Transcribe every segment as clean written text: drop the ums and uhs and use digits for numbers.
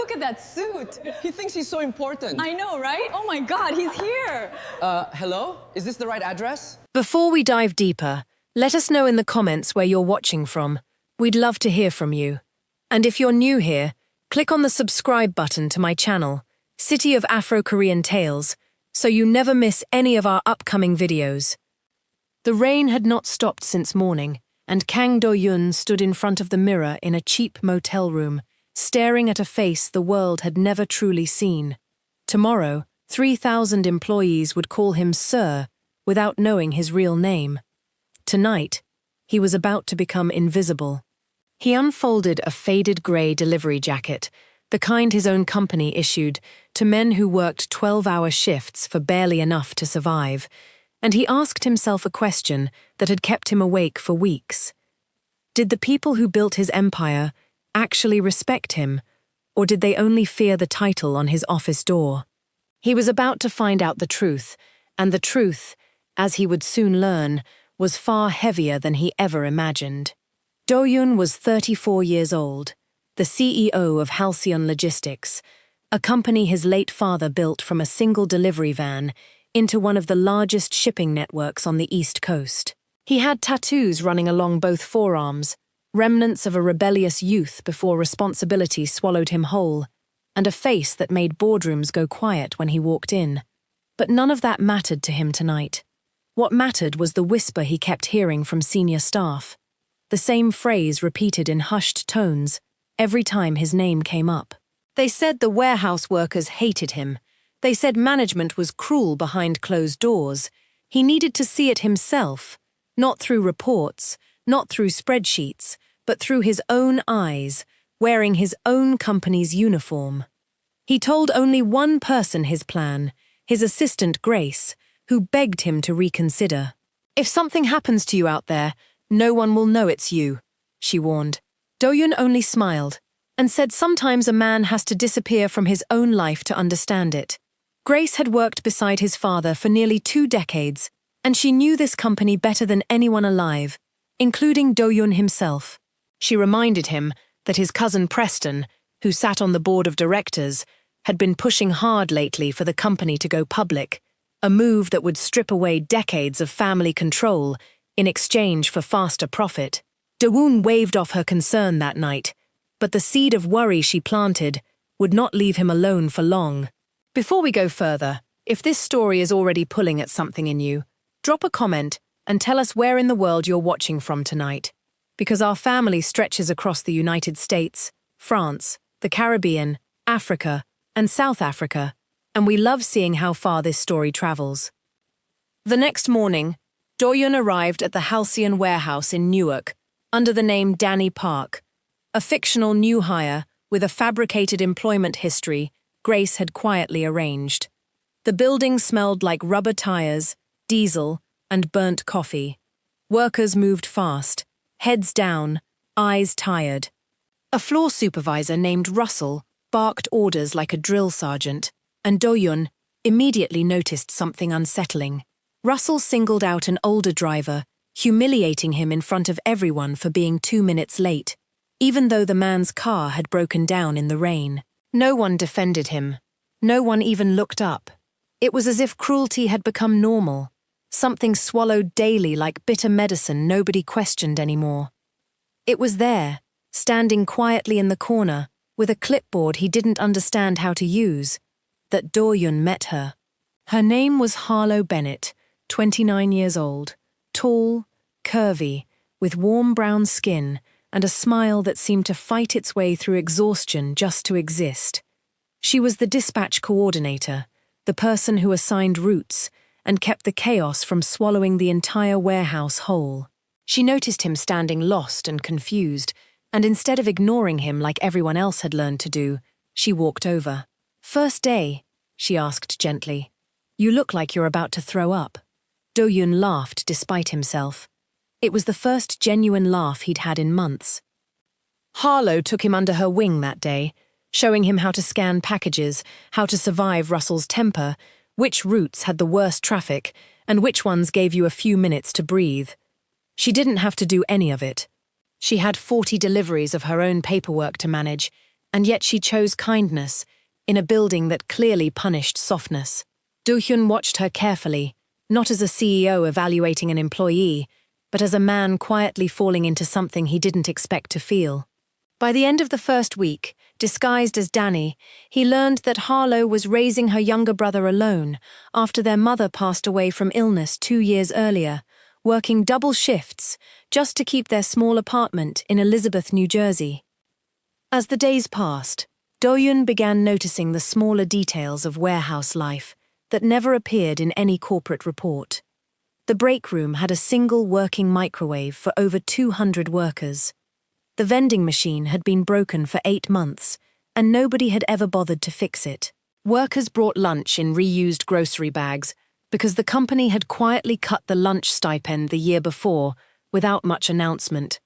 look at that suit. He thinks he's so important. I know, right? Oh my God, he's here. Hello? Is this the right address? Before we dive deeper, let us know in the comments where you're watching from. We'd love to hear from you. And if you're new here, click on the subscribe button to my channel, City of Afro-Korean Tales, so you never miss any of our upcoming videos. The rain had not stopped since morning, and Kang Do-yoon stood in front of the mirror in a cheap motel room, staring at a face the world had never truly seen. Tomorrow, 3,000 employees would call him Sir without knowing his real name. Tonight, he was about to become invisible. He unfolded a faded grey delivery jacket, the kind his own company issued to men who worked 12-hour shifts for barely enough to survive, and he asked himself a question that had kept him awake for weeks. Did the people who built his empire actually respect him, or did they only fear the title on his office door? He was about to find out the truth, and the truth, as he would soon learn, was far heavier than he ever imagined. Do-yoon was 34 years old, the CEO of Halcyon Logistics, a company his late father built from a single delivery van into one of the largest shipping networks on the East Coast. He had tattoos running along both forearms, remnants of a rebellious youth before responsibility swallowed him whole, and a face that made boardrooms go quiet when he walked in. But none of that mattered to him tonight. What mattered was the whisper he kept hearing from senior staff, the same phrase repeated in hushed tones every time his name came up. They said the warehouse workers hated him. They said management was cruel behind closed doors. He needed to see it himself, not through reports, not through spreadsheets, but through his own eyes, wearing his own company's uniform. He told only one person his plan, his assistant Grace, who begged him to reconsider. "If something happens to you out there, no one will know it's you," she warned. Do-yoon only smiled and said sometimes a man has to disappear from his own life to understand it. Grace had worked beside his father for nearly 2 decades, and she knew this company better than anyone alive, including Do-yoon himself. She reminded him that his cousin Preston, who sat on the board of directors, had been pushing hard lately for the company to go public, a move that would strip away decades of family control in exchange for faster profit. Do-yoon waved off her concern that night, but the seed of worry she planted would not leave him alone for long. Before we go further, if this story is already pulling at something in you, drop a comment and tell us where in the world you're watching from tonight. Because our family stretches across the United States, France, the Caribbean, Africa, and South Africa, and we love seeing how far this story travels. The next morning, Do-yoon arrived at the Halcyon warehouse in Newark, under the name Danny Park, a fictional new hire with a fabricated employment history Grace had quietly arranged. The building smelled like rubber tires, diesel, and burnt coffee. Workers moved fast, heads down, eyes tired. A floor supervisor named Russell barked orders like a drill sergeant, and Do-yoon immediately noticed something unsettling. Russell singled out an older driver, humiliating him in front of everyone for being 2 minutes late, even though the man's car had broken down in the rain. No one defended him. No one even looked up. It was as if cruelty had become normal, something swallowed daily like bitter medicine nobody questioned anymore. It was there, standing quietly in the corner, with a clipboard he didn't understand how to use, that Do-yoon met her. Her name was Harlow Bennett, 29 years old, tall, curvy, with warm brown skin and a smile that seemed to fight its way through exhaustion just to exist. She was the dispatch coordinator, the person who assigned routes and kept the chaos from swallowing the entire warehouse whole. She noticed him standing lost and confused, and instead of ignoring him like everyone else had learned to do, she walked over. "First day?" she asked gently. "You look like you're about to throw up." Do-yoon laughed despite himself. It was the first genuine laugh he'd had in months. Harlow took him under her wing that day, showing him how to scan packages, how to survive Russell's temper, which routes had the worst traffic, and which ones gave you a few minutes to breathe. She didn't have to do any of it. She had 40 deliveries of her own paperwork to manage, and yet she chose kindness in a building that clearly punished softness. Do-hyun watched her carefully, not as a CEO evaluating an employee, but as a man quietly falling into something he didn't expect to feel. By the end of the first week, disguised as Danny, he learned that Harlow was raising her younger brother alone after their mother passed away from illness 2 years earlier, working double shifts just to keep their small apartment in Elizabeth, New Jersey. As the days passed, Do-hyun began noticing the smaller details of warehouse life that never appeared in any corporate report. The break room had a single working microwave for over 200 workers. The vending machine had been broken for 8 months, and nobody had ever bothered to fix it. Workers brought lunch in reused grocery bags because the company had quietly cut the lunch stipend the year before without much announcement.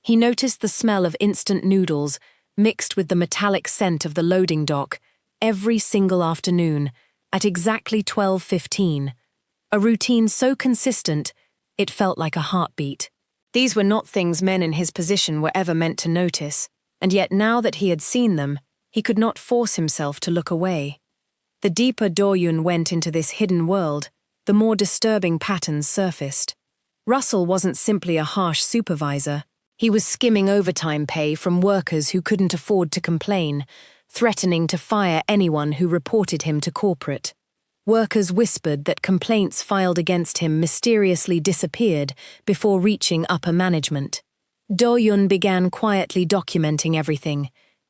He noticed the smell of instant noodles mixed with the metallic scent of the loading dock every single afternoon at exactly 12:15, a routine so consistent it felt like a heartbeat. These were not things men in his position were ever meant to notice, and yet now that he had seen them, he could not force himself to look away. The deeper Do-hyun went into this hidden world, the more disturbing patterns surfaced. Russell wasn't simply a harsh supervisor. He was skimming overtime pay from workers who couldn't afford to complain, threatening to fire anyone who reported him to corporate. Workers whispered that complaints filed against him mysteriously disappeared before reaching upper management. Do-hyun began quietly documenting everything: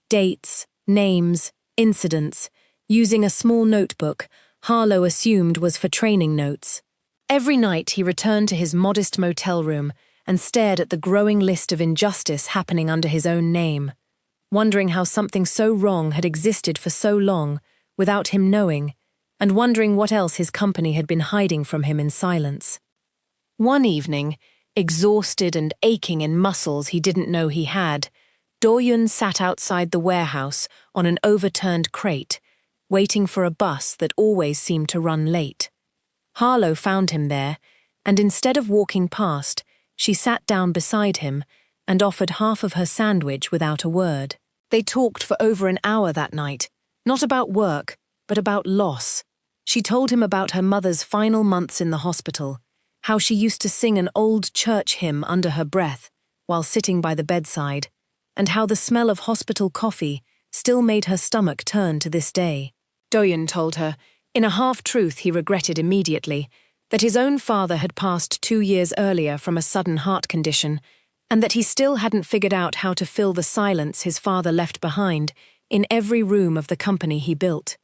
dates, names, incidents, using a small notebook Harlow assumed was for training notes. Every night he returned to his modest motel room and stared at the growing list of injustice happening under his own name, wondering how something so wrong had existed for so long without him knowing, and wondering what else his company had been hiding from him in silence. One evening, exhausted and aching in muscles he didn't know he had, Do-hyun sat outside the warehouse on an overturned crate, waiting for a bus that always seemed to run late. Harlow found him there, and instead of walking past, she sat down beside him and offered half of her sandwich without a word. They talked for over an hour that night, not about work, but about loss. She told him about her mother's final months in the hospital, how she used to sing an old church hymn under her breath while sitting by the bedside, and how the smell of hospital coffee still made her stomach turn to this day. Do-hyun told her, in a half-truth he regretted immediately, that his own father had passed 2 years earlier from a sudden heart condition, and that he still hadn't figured out how to fill the silence his father left behind in every room of the company he built.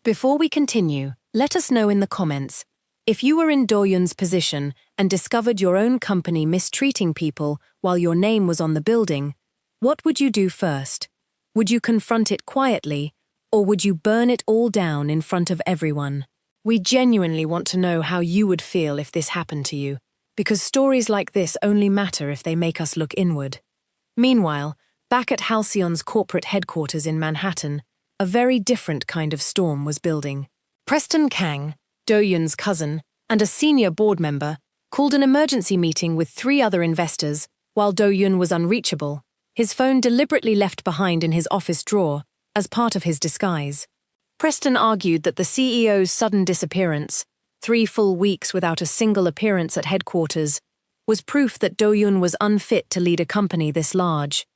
Before we continue, let us know in the comments, if you were in Do-hyun's position and discovered your own company mistreating people while your name was on the building, what would you do first? Would you confront it quietly, or would you burn it all down in front of everyone? We genuinely want to know how you would feel if this happened to you, because stories like this only matter if they make us look inward. Meanwhile, back at Halcyon's corporate headquarters in Manhattan, a very different kind of storm was building. Preston Kang, Do-hyun's cousin, and a senior board member, called an emergency meeting with 3 other investors while Do-hyun was unreachable, his phone deliberately left behind in his office drawer as part of his disguise. Preston argued that the CEO's sudden disappearance, 3 full weeks without a single appearance at headquarters, was proof that Do-hyun was unfit to lead a company this large.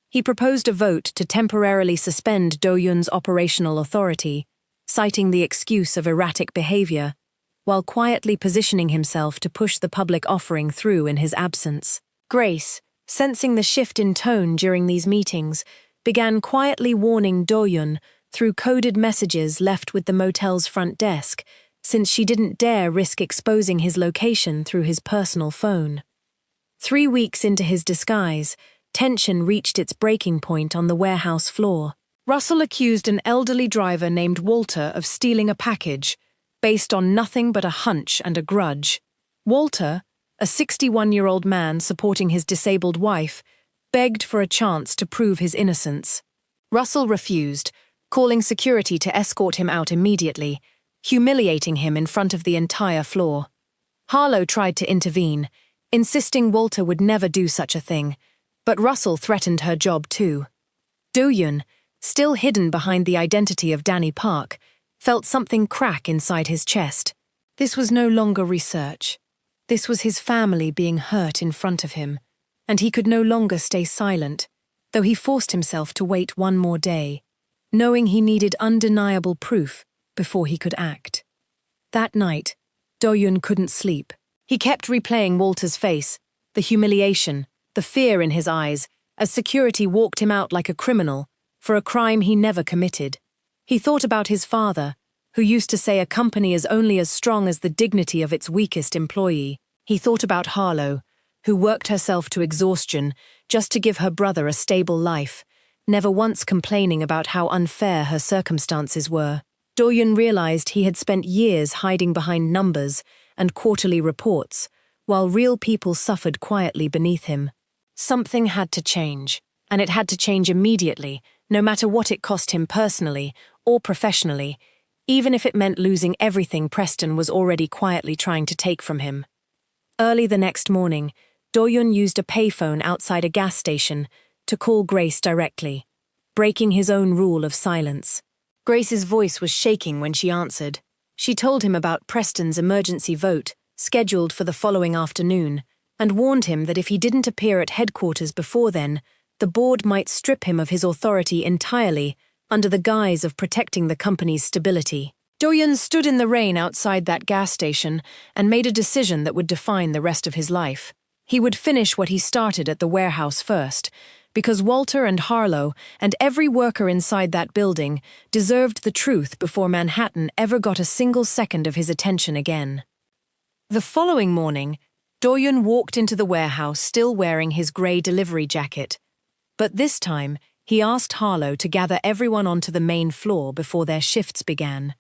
He proposed a vote to temporarily suspend Do-hyun's operational authority, citing the excuse of erratic behavior, while quietly positioning himself to push the public offering through in his absence. Grace, sensing the shift in tone during these meetings, began quietly warning Do-hyun through coded messages left with the motel's front desk, since she didn't dare risk exposing his location through his personal phone. 3 weeks into his disguise, tension reached its breaking point on the warehouse floor. Russell accused an elderly driver named Walter of stealing a package, based on nothing but a hunch and a grudge. Walter, a 61-year-old man supporting his disabled wife, begged for a chance to prove his innocence. Russell refused, calling security to escort him out immediately, humiliating him in front of the entire floor. Harlow tried to intervene, insisting Walter would never do such a thing, but Russell threatened her job too. Do-hyun, still hidden behind the identity of Danny Park, felt something crack inside his chest. This was no longer research. This was his family being hurt in front of him, and he could no longer stay silent, though he forced himself to wait one more day, knowing he needed undeniable proof before he could act. That night, Do-yun couldn't sleep. He kept replaying Walter's face, the humiliation, the fear in his eyes, as security walked him out like a criminal for a crime he never committed. He thought about his father, who used to say a company is only as strong as the dignity of its weakest employee. He thought about Harlow, who worked herself to exhaustion just to give her brother a stable life, never once complaining about how unfair her circumstances were. Do-yun realized he had spent years hiding behind numbers and quarterly reports, while real people suffered quietly beneath him. Something had to change, and it had to change immediately, no matter what it cost him personally or professionally, even if it meant losing everything Preston was already quietly trying to take from him. Early the next morning, Do-yun used a payphone outside a gas station to call Grace directly, breaking his own rule of silence. Grace's voice was shaking when she answered. She told him about Preston's emergency vote, scheduled for the following afternoon, and warned him that if he didn't appear at headquarters before then, the board might strip him of his authority entirely under the guise of protecting the company's stability. Do-yun stood in the rain outside that gas station and made a decision that would define the rest of his life. He would finish what he started at the warehouse first, because Walter and Harlow and every worker inside that building deserved the truth before Manhattan ever got a single second of his attention again. The following morning, Do-yun walked into the warehouse still wearing his grey delivery jacket. But this time, he asked Harlow to gather everyone onto the main floor before their shifts began.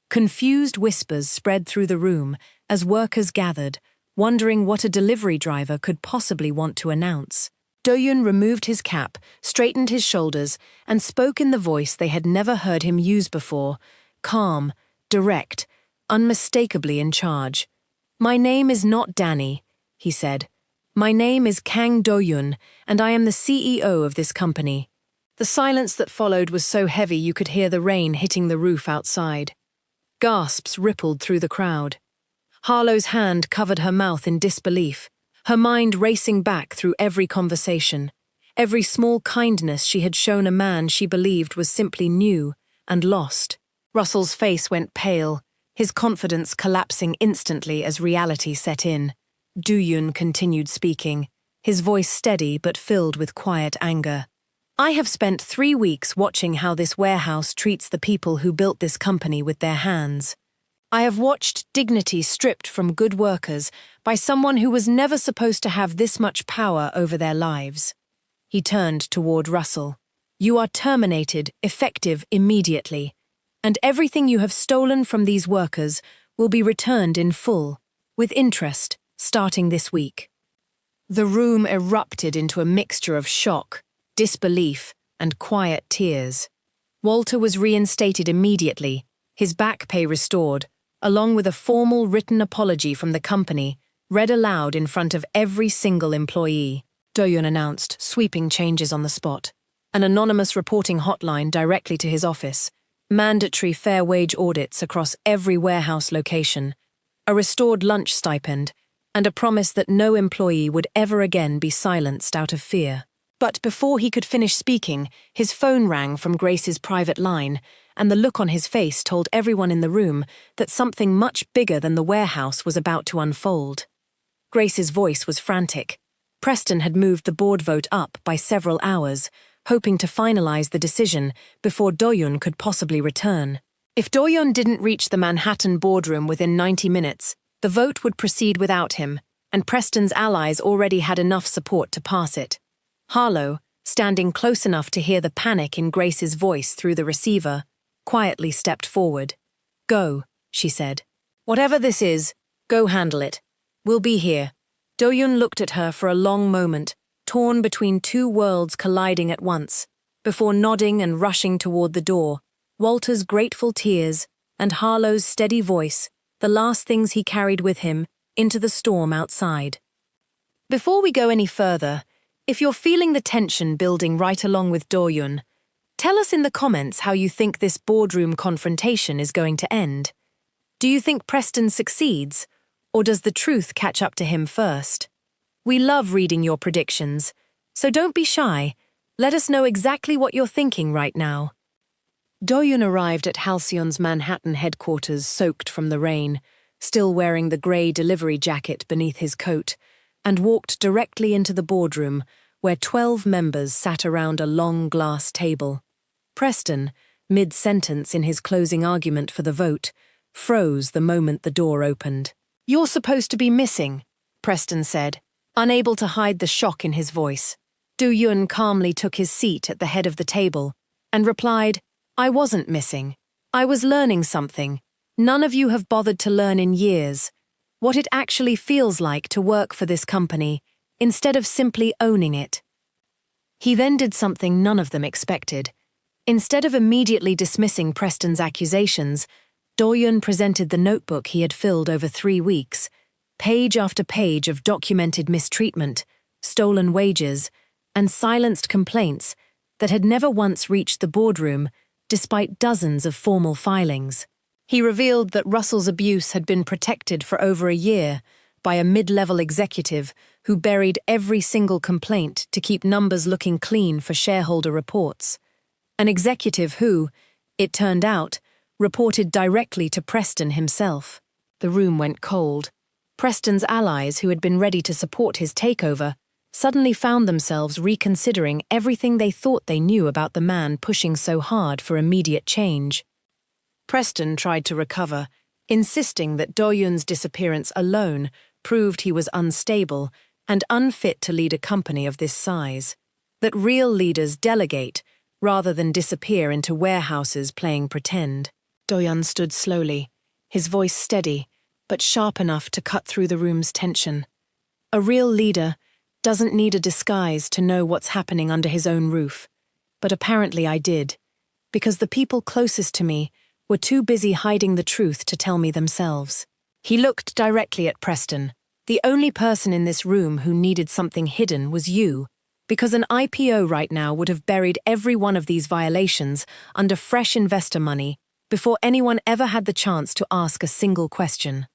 Confused whispers spread through the room as workers gathered, wondering what a delivery driver could possibly want to announce. Do-yun removed his cap, straightened his shoulders, and spoke in the voice they had never heard him use before, calm, direct, unmistakably in charge. "My name is not Danny," he said. "My name is Kang Do-yun, and I am the CEO of this company." The silence that followed was so heavy you could hear the rain hitting the roof outside. Gasps rippled through the crowd. Harlow's hand covered her mouth in disbelief, her mind racing back through every conversation, every small kindness she had shown a man she believed was simply new and lost. Russell's face went pale, his confidence collapsing instantly as reality set in. Do-yun continued speaking, his voice steady but filled with quiet anger. "I have spent 3 weeks watching how this warehouse treats the people who built this company with their hands. I have watched dignity stripped from good workers by someone who was never supposed to have this much power over their lives." He turned toward Russell. "You are terminated, effective immediately, and everything you have stolen from these workers will be returned in full, with interest, starting this week." The room erupted into a mixture of shock, disbelief, and quiet tears. Walter was reinstated immediately, his back pay restored, along with a formal written apology from the company, read aloud in front of every single employee. Do-yun announced sweeping changes on the spot. An anonymous reporting hotline directly to his office, mandatory fair wage audits across every warehouse location, a restored lunch stipend, and a promise that no employee would ever again be silenced out of fear. But before he could finish speaking, his phone rang from Grace's private line, and the look on his face told everyone in the room that something much bigger than the warehouse was about to unfold. Grace's voice was frantic. Preston had moved the board vote up by several hours, hoping to finalize the decision before Do-yun could possibly return. If Do-yun didn't reach the Manhattan boardroom within 90 minutes, the vote would proceed without him, and Preston's allies already had enough support to pass it. Harlow, standing close enough to hear the panic in Grace's voice through the receiver, quietly stepped forward. "Go," she said. "Whatever this is, go handle it. We'll be here." Do-yun looked at her for a long moment, torn between two worlds colliding at once, before nodding and rushing toward the door, Walter's grateful tears and Harlow's steady voice, the last things he carried with him, into the storm outside. Before we go any further, if you're feeling the tension building right along with Do-yun, Tell us in the comments how you think this boardroom confrontation is going to end. Do you think Preston succeeds, or does the truth catch up to him first? We love reading your predictions, so don't be shy. Let us know exactly what you're thinking right now. Do-yoon arrived at Halcyon's Manhattan headquarters soaked from the rain, still wearing the grey delivery jacket beneath his coat, and walked directly into the boardroom, where 12 members sat around a long glass table. Preston, mid-sentence in his closing argument for the vote, froze the moment the door opened. "You're supposed to be missing," Preston said, unable to hide the shock in his voice. Do-yoon calmly took his seat at the head of the table and replied, "I wasn't missing. I was learning something. None of you have bothered to learn in years. What it actually feels like to work for this company, instead of simply owning it." He then did something none of them expected. Instead of immediately dismissing Preston's accusations, Do-yoon presented the notebook he had filled over 3 weeks, page after page of documented mistreatment, stolen wages, and silenced complaints that had never once reached the boardroom, despite dozens of formal filings. He revealed that Russell's abuse had been protected for over a year by a mid-level executive who buried every single complaint to keep numbers looking clean for shareholder reports. An executive who, it turned out, reported directly to Preston himself. The room went cold. Preston's allies, who had been ready to support his takeover, suddenly found themselves reconsidering everything they thought they knew about the man pushing so hard for immediate change. Preston tried to recover, insisting that Do-yoon's disappearance alone proved he was unstable and unfit to lead a company of this size. That real leaders delegate rather than disappear into warehouses playing pretend. Do-yoon stood slowly, his voice steady, but sharp enough to cut through the room's tension. A real leader doesn't need a disguise to know what's happening under his own roof. But apparently I did, because the people closest to me were too busy hiding the truth to tell me themselves. He looked directly at Preston. The only person in this room who needed something hidden was you, because an IPO right now would have buried every one of these violations under fresh investor money before anyone ever had the chance to ask a single question.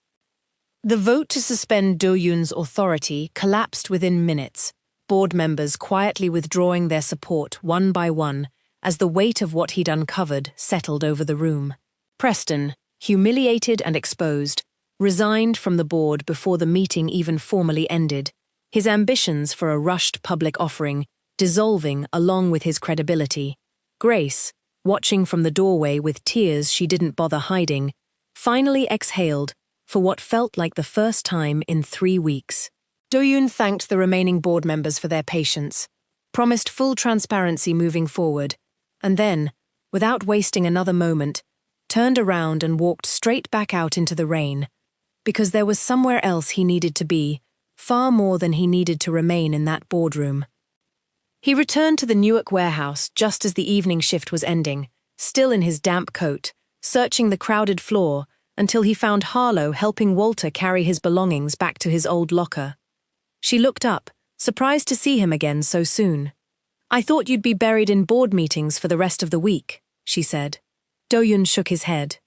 The vote to suspend Do-yoon's authority collapsed within minutes, board members quietly withdrawing their support one by one as the weight of what he'd uncovered settled over the room. Preston, humiliated and exposed, resigned from the board before the meeting even formally ended, his ambitions for a rushed public offering dissolving along with his credibility. Grace, watching from the doorway with tears she didn't bother hiding, finally exhaled for what felt like the first time in 3 weeks. Do-yoon thanked the remaining board members for their patience, promised full transparency moving forward, and then, without wasting another moment, turned around and walked straight back out into the rain, because there was somewhere else he needed to be, far more than he needed to remain in that boardroom. He returned to the Newark warehouse just as the evening shift was ending, still in his damp coat, searching the crowded floor until he found Harlow helping Walter carry his belongings back to his old locker. She looked up, surprised to see him again so soon. "I thought you'd be buried in board meetings for the rest of the week," she said. Do-yoon shook his head.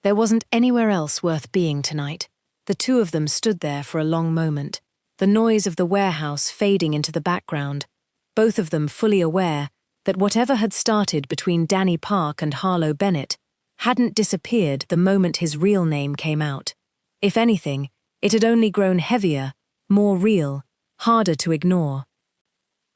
There wasn't anywhere else worth being tonight. The two of them stood there for a long moment, the noise of the warehouse fading into the background, both of them fully aware that whatever had started between Danny Park and Harlow Bennett hadn't disappeared the moment his real name came out. If anything, it had only grown heavier, more real, harder to ignore.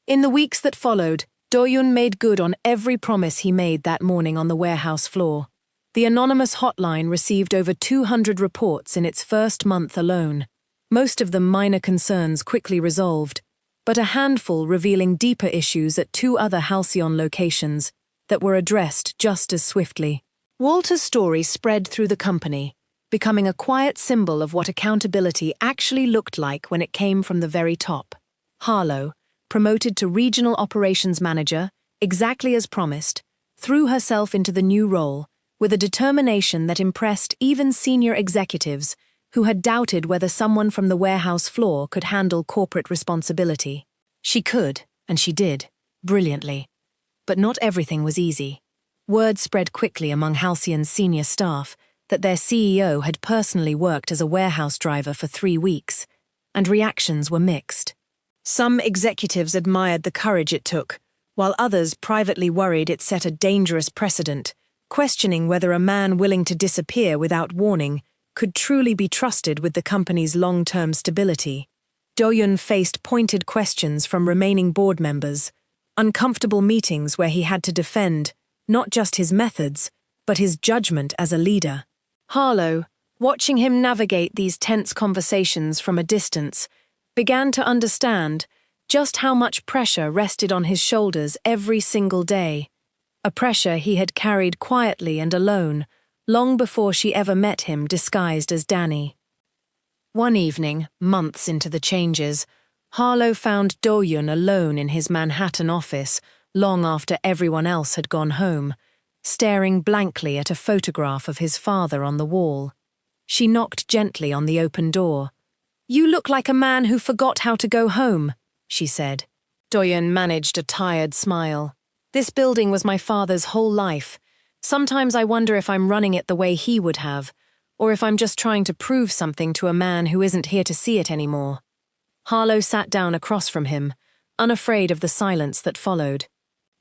In the weeks that followed, Do-yoon made good on every promise he made that morning on the warehouse floor. The anonymous hotline received over 200 reports in its first month alone, most of them minor concerns quickly resolved, but a handful revealing deeper issues at 2 other Halcyon locations that were addressed just as swiftly. Walter's story spread through the company, becoming a quiet symbol of what accountability actually looked like when it came from the very top. Harlow, promoted to regional operations manager, exactly as promised, threw herself into the new role with a determination that impressed even senior executives who had doubted whether someone from the warehouse floor could handle corporate responsibility. She could, and she did, brilliantly. But not everything was easy. Word spread quickly among Halcyon's senior staff that their CEO had personally worked as a warehouse driver for 3 weeks, and reactions were mixed. Some executives admired the courage it took, while others privately worried it set a dangerous precedent, questioning whether a man willing to disappear without warning could truly be trusted with the company's long-term stability. Do-yoon faced pointed questions from remaining board members, uncomfortable meetings where he had to defend not just his methods, but his judgment as a leader. Harlow, watching him navigate these tense conversations from a distance, began to understand just how much pressure rested on his shoulders every single day, a pressure he had carried quietly and alone, long before she ever met him disguised as Danny. One evening, months into the changes, Harlow found Do-yoon alone in his Manhattan office long after everyone else had gone home, staring blankly at a photograph of his father on the wall. She knocked gently on the open door. "You look like a man who forgot how to go home," she said. Do-yoon managed a tired smile. "This building was my father's whole life. Sometimes I wonder if I'm running it the way he would have, or if I'm just trying to prove something to a man who isn't here to see it anymore." Harlow sat down across from him, unafraid of the silence that followed.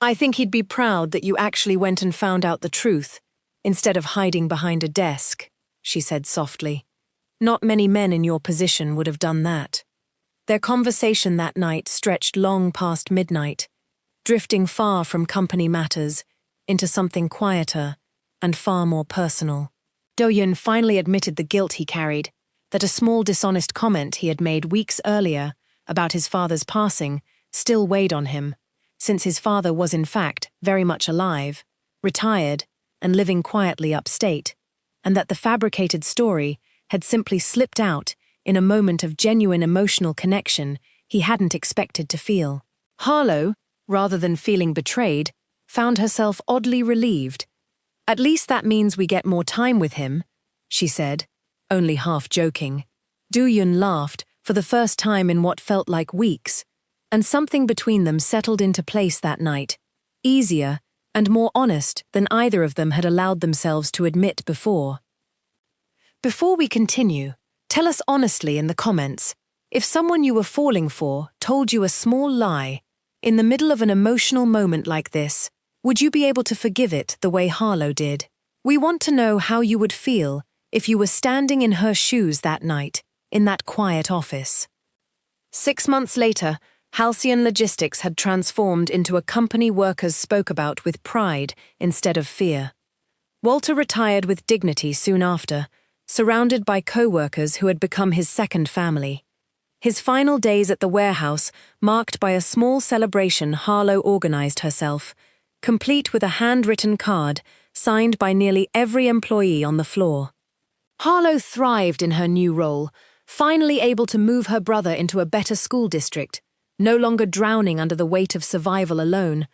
"I think he'd be proud that you actually went and found out the truth, instead of hiding behind a desk," she said softly. "Not many men in your position would have done that." Their conversation that night stretched long past midnight, drifting far from company matters into something quieter and far more personal. Do-yoon finally admitted the guilt he carried, that a small dishonest comment he had made weeks earlier about his father's passing still weighed on him, since his father was in fact very much alive, retired, and living quietly upstate, and that the fabricated story had simply slipped out in a moment of genuine emotional connection he hadn't expected to feel. Harlow, rather than feeling betrayed, found herself oddly relieved. "At least that means we get more time with him," she said, only half joking. Do-yoon laughed for the first time in what felt like weeks, and something between them settled into place that night, easier and more honest than either of them had allowed themselves to admit before. Before we continue, tell us honestly in the comments, if someone you were falling for told you a small lie, in the middle of an emotional moment like this, would you be able to forgive it the way Harlow did? We want to know how you would feel if you were standing in her shoes that night, in that quiet office. 6 months later, Halcyon Logistics had transformed into a company workers spoke about with pride instead of fear. Walter retired with dignity soon after, surrounded by co-workers who had become his second family. His final days at the warehouse marked by a small celebration Harlow organized herself, complete with a handwritten card signed by nearly every employee on the floor. Harlow thrived in her new role, finally able to move her brother into a better school district, no longer drowning under the weight of survival alone,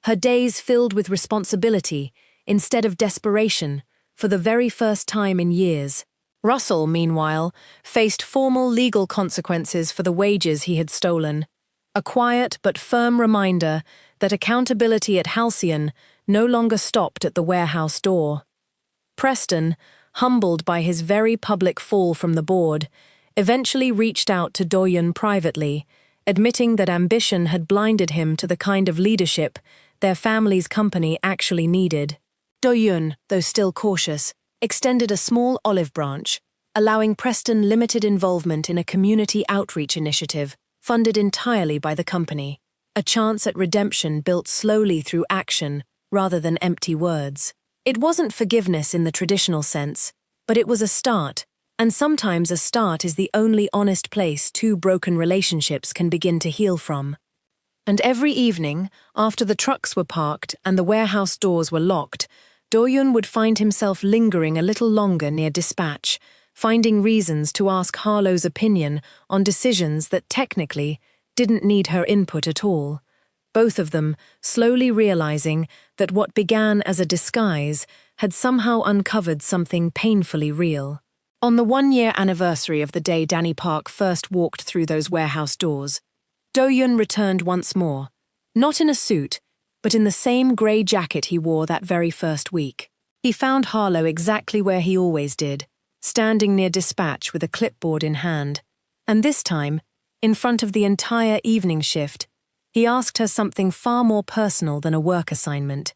her days filled with responsibility instead of desperation for the very first time in years. Russell, meanwhile, faced formal legal consequences for the wages he had stolen, a quiet but firm reminder that accountability at Halcyon no longer stopped at the warehouse door. Preston, humbled by his very public fall from the board, eventually reached out to Do-yoon privately, admitting that ambition had blinded him to the kind of leadership their family's company actually needed. Do-yoon, though still cautious, extended a small olive branch, allowing Preston limited involvement in a community outreach initiative funded entirely by the company, a chance at redemption built slowly through action rather than empty words. It wasn't forgiveness in the traditional sense, but it was a start, and sometimes a start is the only honest place 2 broken relationships can begin to heal from. And every evening, after the trucks were parked and the warehouse doors were locked, Do-yoon would find himself lingering a little longer near dispatch, finding reasons to ask Harlow's opinion on decisions that technically didn't need her input at all. Both of them slowly realizing that what began as a disguise had somehow uncovered something painfully real. On the 1-year anniversary of the day Danny Park first walked through those warehouse doors, Do-yoon returned once more, not in a suit, but in the same grey jacket he wore that very first week. He found Harlow exactly where he always did, standing near dispatch with a clipboard in hand. And this time, in front of the entire evening shift, he asked her something far more personal than a work assignment.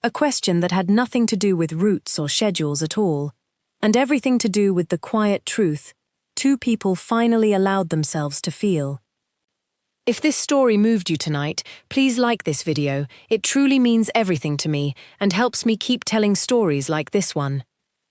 A question that had nothing to do with routes or schedules at all, and everything to do with the quiet truth two people finally allowed themselves to feel. If this story moved you tonight, please like this video. It truly means everything to me and helps me keep telling stories like this one.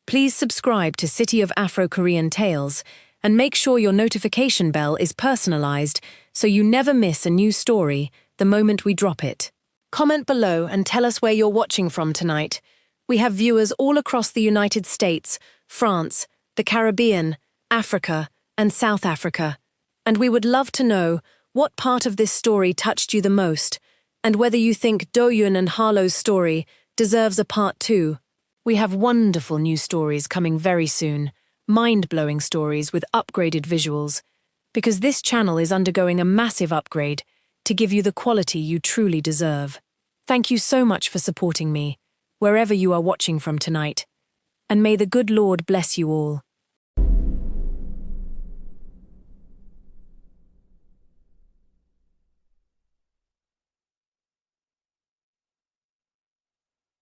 Please subscribe to City of Afro-Korean Tales and make sure your notification bell is personalized so you never miss a new story the moment we drop it. Comment below and tell us where you're watching from tonight. We have viewers all across the United States, France, the Caribbean, Africa, and South Africa. And we would love to know what part of this story touched you the most, and whether you think Do-yoon and Harlow's story deserves a part 2. We have wonderful new stories coming very soon, mind-blowing stories with upgraded visuals, because this channel is undergoing a massive upgrade to give you the quality you truly deserve. Thank you so much for supporting me, wherever you are watching from tonight, and may the good Lord bless you all.